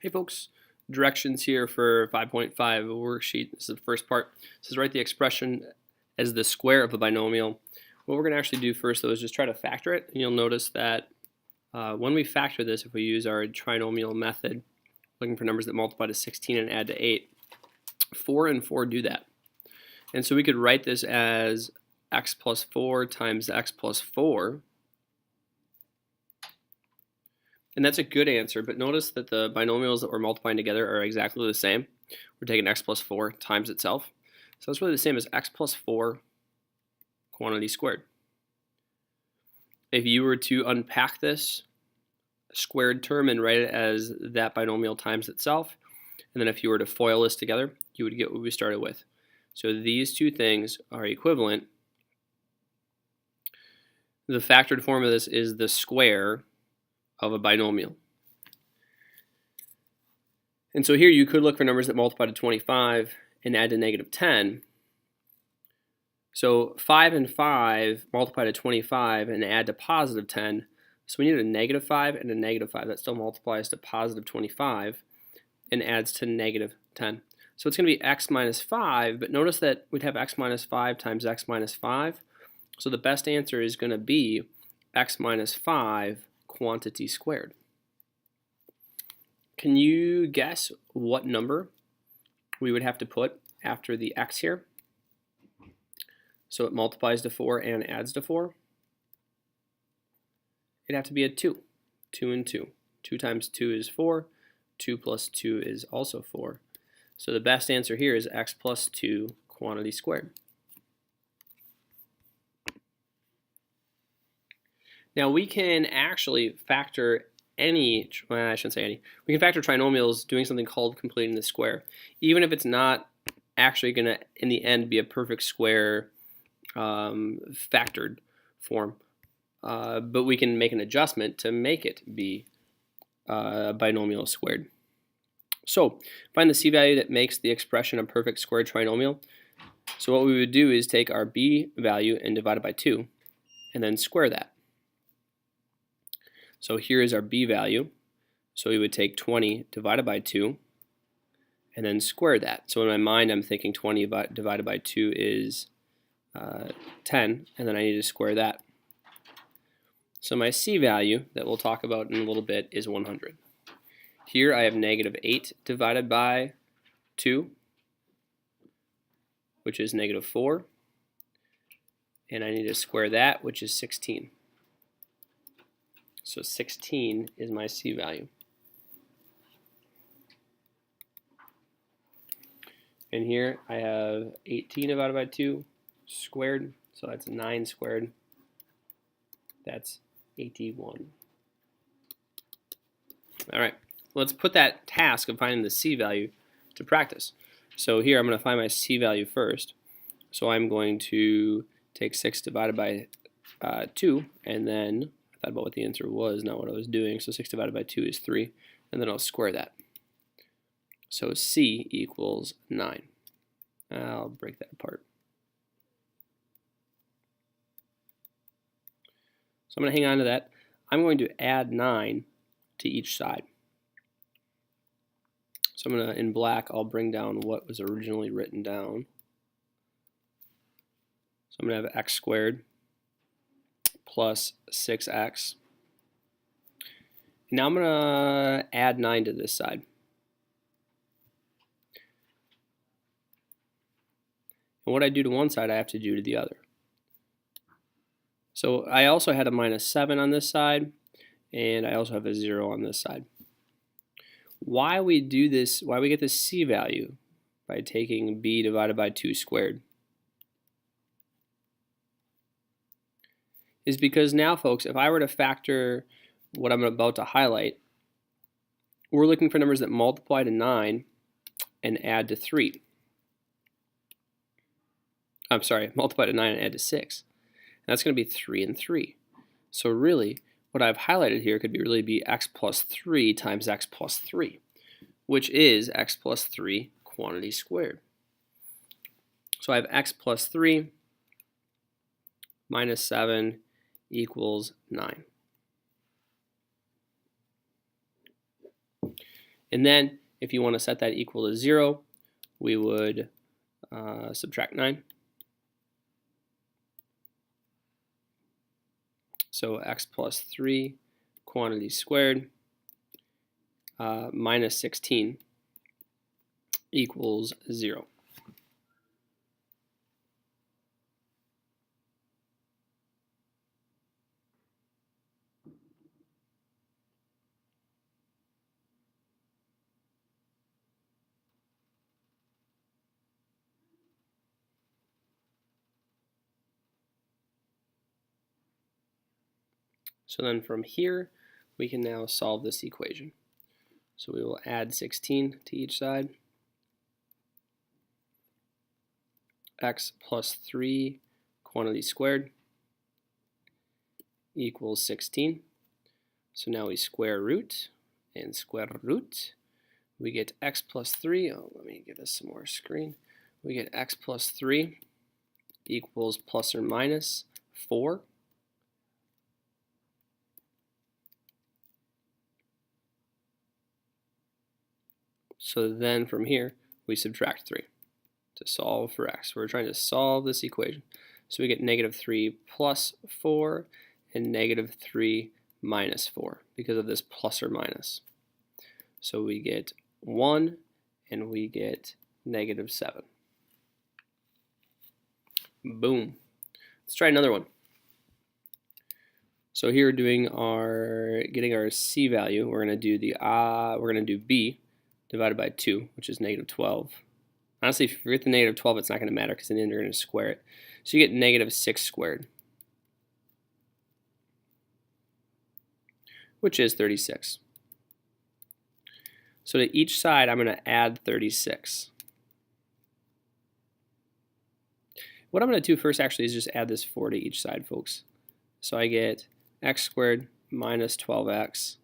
Hey folks, directions here for 5.5 worksheet. This is the first part. It says write the expression as the square of a binomial. What we're going to actually do first though is just try to factor it. And you'll notice that when we factor this, if we use our trinomial method, looking for numbers that multiply to 16 and add to 8, 4 and 4 do that. And so we could write this as x plus 4 times x plus 4. And that's a good answer, but notice that the binomials that we're multiplying together are exactly the same. We're taking x plus 4 times itself. So that's really the same as x plus 4 quantity squared. If you were to unpack this squared term and write it as that binomial times itself, and then if you were to FOIL this together, you would get what we started with. So these two things are equivalent. The factored form of this is the square of a binomial. And so here you could look for numbers that multiply to 25 and add to negative 10. So 5 and 5 multiply to 25 and add to positive 10. So we need a negative 5 and a negative 5. That still multiplies to positive 25 and adds to negative 10. So it's going to be x minus 5, but notice that we'd have x minus 5 times x minus 5. So the best answer is going to be x minus 5 quantity squared. Can you guess what number we would have to put after the x here? So it multiplies to 4 and adds to 4. It'd have to be a 2. 2 and 2. 2 times 2 is 4. 2 plus 2 is also 4. So the best answer here is x plus 2 quantity squared. Now we can actually factor I shouldn't say any. We can factor trinomials doing something called completing the square. Even if it's not actually going to, in the end, be a perfect square factored form. But we can make an adjustment to make it be binomial squared. So find the c-value that makes the expression a perfect squared trinomial. So what we would do is take our b value and divide it by 2 and then square that. So here is our b value. So we would take 20 divided by 2 and then square that. So in my mind I'm thinking 20 divided by 2 is 10, and then I need to square that. So my c value that we'll talk about in a little bit is 100. Here I have negative 8 divided by 2, which is negative 4, and I need to square that, which is 16. So 16 is my c value. And here I have 18 divided by 2 squared, so that's 9 squared. That's 81. All right, let's put that task of finding the c value to practice. So here I'm going to find my c value first. So I'm going to take 6 divided by 2, and then I thought about what the answer was, not what I was doing. So 6 divided by 2 is 3, and then I'll square that. So c equals 9. I'll break that apart. So I'm going to hang on to that. I'm going to add 9 to each side. So I'm going to, in black, I'll bring down what was originally written down. So I'm going to have x squared plus 6x. Now I'm going to add 9 to this side. And what I do to one side, I have to do to the other. So I also had a minus 7 on this side, and I also have a 0 on this side. Why we do this, why we get this c value by taking b divided by 2 squared, is because now, folks, if I were to factor what I'm about to highlight, we're looking for numbers that multiply to 9 and add to 3. I'm sorry, multiply to 9 and add to 6. And that's going to be 3 and 3. So really, what I've highlighted here could really be x plus 3 times x plus 3, which is x plus 3 quantity squared. So I have x plus 3 minus 7 equals 9. And then if you want to set that equal to 0, we would subtract 9. So x plus 3 quantity squared minus 16 equals 0. So then from here, we can now solve this equation. So we will add 16 to each side. X plus 3 quantity squared equals 16. So now we square root and square root. We get x plus 3. Oh, let me give this some more screen. We get x plus 3 equals plus or minus 4. So then from here, we subtract 3 to solve for x. We're trying to solve this equation. So we get negative 3 plus 4 and negative 3 minus 4 because of this plus or minus. So we get 1 and we get negative 7. Boom. Let's try another one. So here we're doing getting our c value. We're going to do b divided by 2, which is negative 12. Honestly, if you forget the negative 12, it's not going to matter because in the end you're going to square it. So you get negative 6 squared, which is 36. So to each side, I'm going to add 36. What I'm going to do first actually is just add this 4 to each side, folks. So I get x squared minus 12x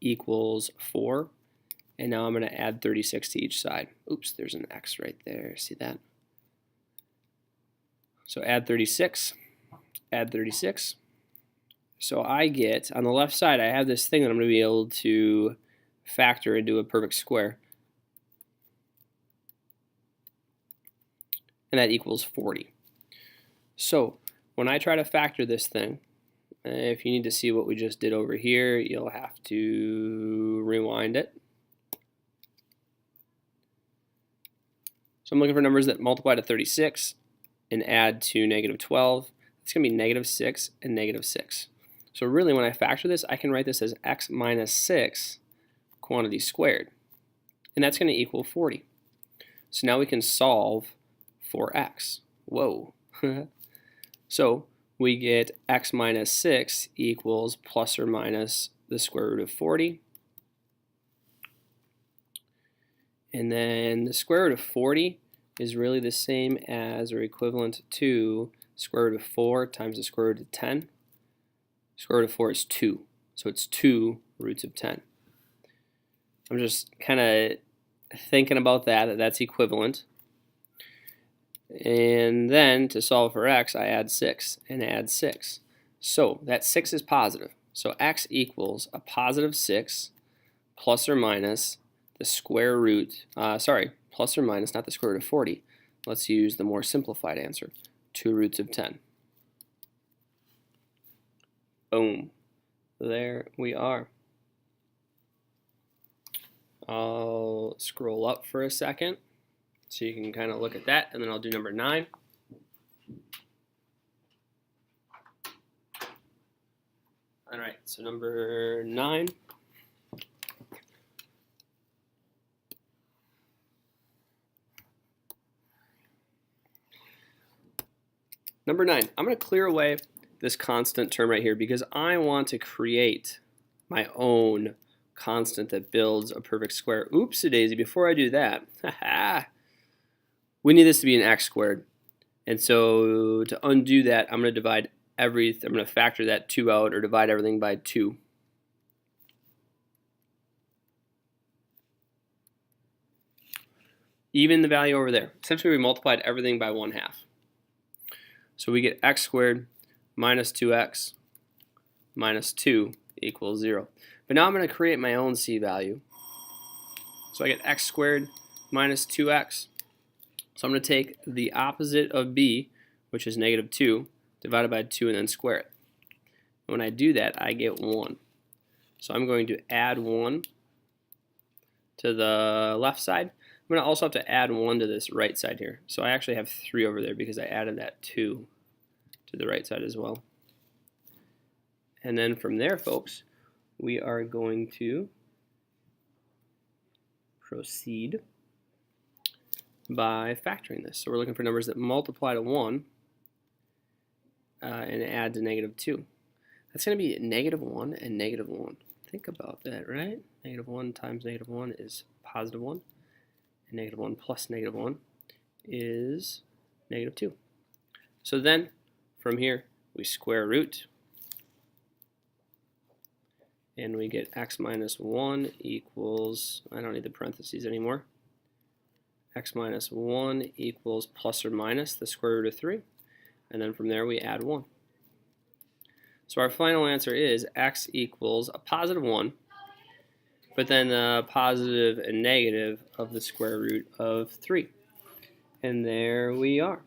equals 4. And now I'm going to add 36 to each side. Oops, there's an x right there. See that? So add 36, add 36. So I get, on the left side, I have this thing that I'm going to be able to factor into a perfect square. And that equals 40. So when I try to factor this thing, if you need to see what we just did over here, you'll have to rewind it. So I'm looking for numbers that multiply to 36 and add to negative 12. It's going to be negative 6 and negative 6. So really when I factor this, I can write this as x minus 6 quantity squared. And that's going to equal 40. So now we can solve for x. Whoa. So we get x minus 6 equals plus or minus the square root of 40. And then the square root of 40 is really the same as or equivalent to square root of 4 times the square root of 10. Square root of 4 is 2. So it's 2 roots of 10. I'm just kind of thinking about that's equivalent. And then to solve for x, I add 6 and add 6. So that 6 is positive. So x equals a positive 6 plus or minus the square root, plus or minus, not the square root of 40. Let's use the more simplified answer, 2 roots of 10. Boom. There we are. I'll scroll up for a second so you can kind of look at that, and then I'll do number 9. All right, so number 9. Number 9, I'm going to clear away this constant term right here because I want to create my own constant that builds a perfect square. Oopsie-daisy, before I do that, we need this to be an x squared. And so to undo that, I'm going to factor that 2 out or divide everything by 2. Even the value over there. Essentially, we multiplied everything by 1/2. So we get x squared minus 2x minus 2 equals 0. But now I'm going to create my own c value. So I get x squared minus 2x. So I'm going to take the opposite of b, which is negative 2, divided by 2 and then square it. When I do that, I get 1. So I'm going to add 1 to the left side. I'm going to also have to add 1 to this right side here. So I actually have 3 over there because I added that 2 to the right side as well. And then from there, folks, we are going to proceed by factoring this. So we're looking for numbers that multiply to 1 and add to negative 2. That's going to be negative 1 and negative 1. Think about that, right? Negative 1 times negative 1 is positive 1. And negative 1 plus negative 1 is negative 2. So then, from here, we square root. And we get x minus 1 equals, I don't need the parentheses anymore. X minus 1 equals plus or minus the square root of 3. And then from there, we add 1. So our final answer is x equals a positive 1, but then the positive and negative of the square root of 3. And there we are.